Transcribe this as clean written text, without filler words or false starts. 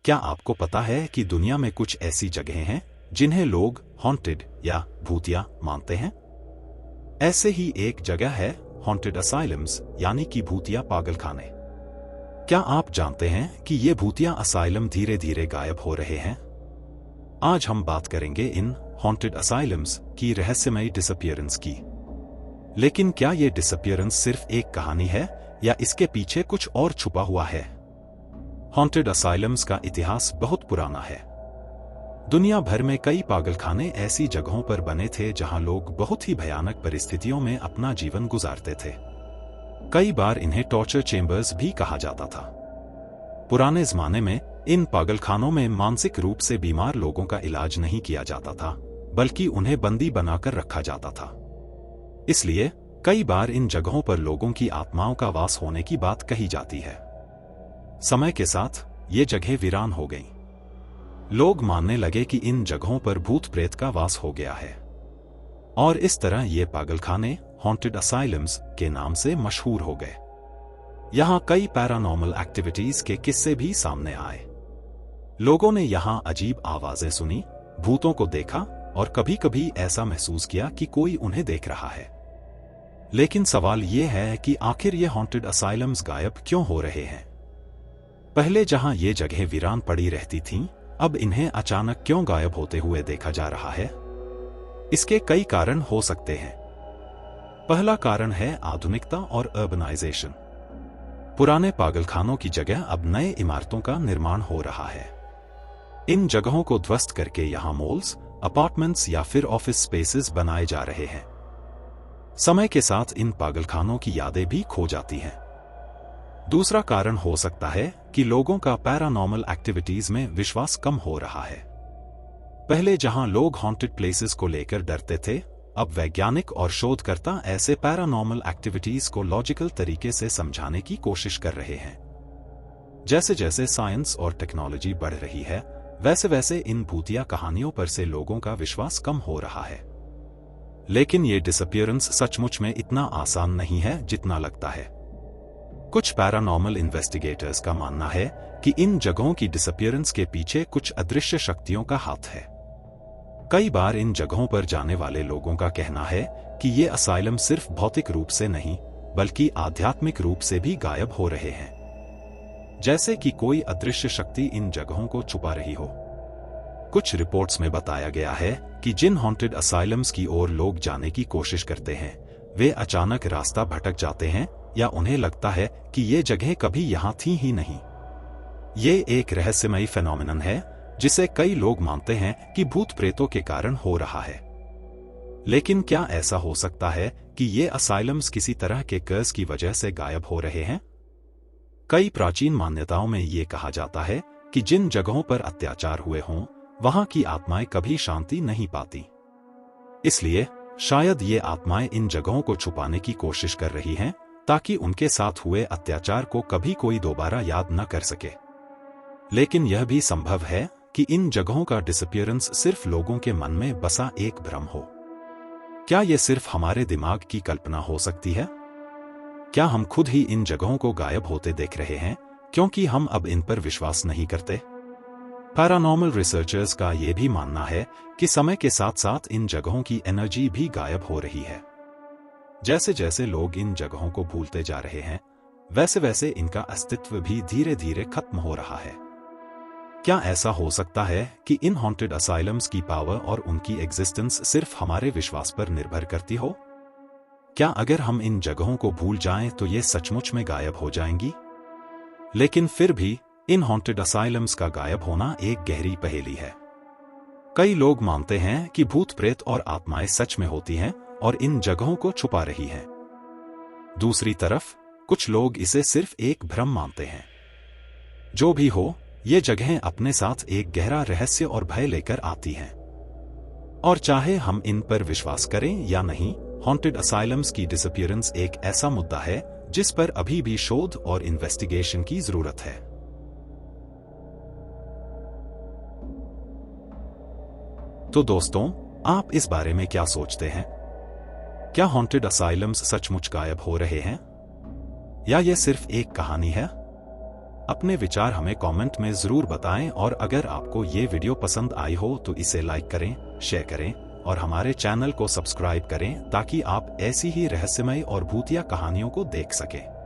क्या आपको पता है कि दुनिया में कुछ ऐसी जगहें हैं जिन्हें लोग हॉन्टेड या भूतिया मानते हैं? ऐसे ही एक जगह है हॉन्टेड असाइलम्स यानी कि भूतिया पागलखाने। क्या आप जानते हैं कि ये भूतिया असाइलम धीरे धीरे गायब हो रहे हैं? आज हम बात करेंगे इन हॉन्टेड असाइलम्स की रहस्यमयी डिसअपीयरेंस की। लेकिन क्या ये डिसअपीयरेंस सिर्फ एक कहानी है या इसके पीछे कुछ और छुपा हुआ है? हॉन्टेड असाइलम्स का इतिहास बहुत पुराना है। दुनिया भर में कई पागलखाने ऐसी जगहों पर बने थे जहां लोग बहुत ही भयानक परिस्थितियों में अपना जीवन गुजारते थे। कई बार इन्हें टॉर्चर चेंबर्स भी कहा जाता था। पुराने जमाने में इन पागलखानों में मानसिक रूप से बीमार लोगों का इलाज नहीं किया जाता था, बल्कि उन्हें बंदी बनाकर रखा जाता था। इसलिए कई बार इन जगहों पर लोगों की आत्माओं का वास होने की बात कही जाती है। समय के साथ ये जगहें वीरान हो गईं। लोग मानने लगे कि इन जगहों पर भूत प्रेत का वास हो गया है, और इस तरह ये पागलखाने हॉन्टेड असाइलम्स के नाम से मशहूर हो गए। यहां कई पैरानॉर्मल एक्टिविटीज के किस्से भी सामने आए। लोगों ने यहां अजीब आवाजें सुनी, भूतों को देखा और कभी-कभी ऐसा महसूस किया कि कोई उन्हें देख रहा है। लेकिन सवाल ये है कि आखिर ये हॉन्टेड असाइलम्स गायब क्यों हो रहे हैं? पहले जहां ये जगहें वीरान पड़ी रहती थीं, अब इन्हें अचानक क्यों गायब होते हुए देखा जा रहा है? इसके कई कारण हो सकते हैं। पहला कारण है आधुनिकता और अर्बनाइजेशन। पुराने पागलखानों की जगह अब नए इमारतों का निर्माण हो रहा है। इन जगहों को ध्वस्त करके यहां मॉल्स, अपार्टमेंट्स या फिर ऑफिस स्पेसेस बनाए जा रहे हैं। समय के साथ इन पागलखानों की यादें भी खो जाती हैं। दूसरा कारण हो सकता है कि लोगों का पैरानॉर्मल एक्टिविटीज में विश्वास कम हो रहा है। पहले जहां लोग हॉन्टेड प्लेसेस को लेकर डरते थे, अब वैज्ञानिक और शोधकर्ता ऐसे पैरानॉर्मल एक्टिविटीज को लॉजिकल तरीके से समझाने की कोशिश कर रहे हैं। जैसे जैसे साइंस और टेक्नोलॉजी बढ़ रही है, वैसे वैसे इन भूतिया कहानियों पर से लोगों का विश्वास कम हो रहा है। लेकिन ये डिसअपीयरेंस सचमुच में इतना आसान नहीं है जितना लगता है। कुछ पैरानॉर्मल इन्वेस्टिगेटर्स का मानना है कि इन जगहों की डिसअपीयरेंस के पीछे कुछ अदृश्य शक्तियों का हाथ है। कई बार इन जगहों पर जाने वाले लोगों का कहना है कि ये असाइलम सिर्फ भौतिक रूप से नहीं, बल्कि आध्यात्मिक रूप से भी गायब हो रहे हैं, जैसे कि कोई अदृश्य शक्ति इन जगहों को छुपा रही हो। कुछ रिपोर्ट्स में बताया गया है कि जिन हॉन्टेड असाइलम्स की ओर लोग जाने की कोशिश करते हैं, वे अचानक रास्ता भटक जाते हैं या उन्हें लगता है कि ये जगह कभी यहां थी ही नहीं। ये एक रहस्यमयी फेनोमेनन है जिसे कई लोग मानते हैं कि भूत प्रेतों के कारण हो रहा है। लेकिन क्या ऐसा हो सकता है कि ये असाइलम्स किसी तरह के कर्ज की वजह से गायब हो रहे हैं? कई प्राचीन मान्यताओं में ये कहा जाता है कि जिन जगहों पर अत्याचार हुए हों, वहां की आत्माएं कभी शांति नहीं पाती। इसलिए शायद ये आत्माएं इन जगहों को छुपाने की कोशिश कर रही हैं, ताकि उनके साथ हुए अत्याचार को कभी कोई दोबारा याद न कर सके। लेकिन यह भी संभव है कि इन जगहों का डिसअपीयरेंस सिर्फ लोगों के मन में बसा एक भ्रम हो। क्या यह सिर्फ हमारे दिमाग की कल्पना हो सकती है? क्या हम खुद ही इन जगहों को गायब होते देख रहे हैं क्योंकि हम अब इन पर विश्वास नहीं करते? पैरानॉर्मल रिसर्चर्स का यह भी मानना है कि समय के साथ साथ इन जगहों की एनर्जी भी गायब हो रही है। जैसे जैसे लोग इन जगहों को भूलते जा रहे हैं, वैसे वैसे इनका अस्तित्व भी धीरे धीरे खत्म हो रहा है। क्या ऐसा हो सकता है कि इन हॉन्टेड असाइलम्स की पावर और उनकी एग्जिस्टेंस सिर्फ हमारे विश्वास पर निर्भर करती हो? क्या अगर हम इन जगहों को भूल जाएं तो ये सचमुच में गायब हो जाएंगी? लेकिन फिर भी इन हॉन्टेड असाइलम्स का गायब होना एक गहरी पहेली है। कई लोग मानते हैं कि भूत प्रेत और आत्माएं सच में होती हैं और इन जगहों को छुपा रही हैं। दूसरी तरफ कुछ लोग इसे सिर्फ एक भ्रम मानते हैं। जो भी हो, ये जगहें अपने साथ एक गहरा रहस्य और भय लेकर आती हैं। और चाहे हम इन पर विश्वास करें या नहीं, हॉन्टेड असाइलम्स की डिसअपीयरेंस एक ऐसा मुद्दा है जिस पर अभी भी शोध और इन्वेस्टिगेशन की जरूरत है। तो दोस्तों, आप इस बारे में क्या सोचते हैं? क्या हॉन्टेड असाइलम्स सचमुच गायब हो रहे हैं, या यह सिर्फ एक कहानी है? अपने विचार हमें कमेंट में जरूर बताएं और अगर आपको ये वीडियो पसंद आई हो तो इसे लाइक करें, शेयर करें और हमारे चैनल को सब्सक्राइब करें ताकि आप ऐसी ही रहस्यमय और भूतिया कहानियों को देख सकें।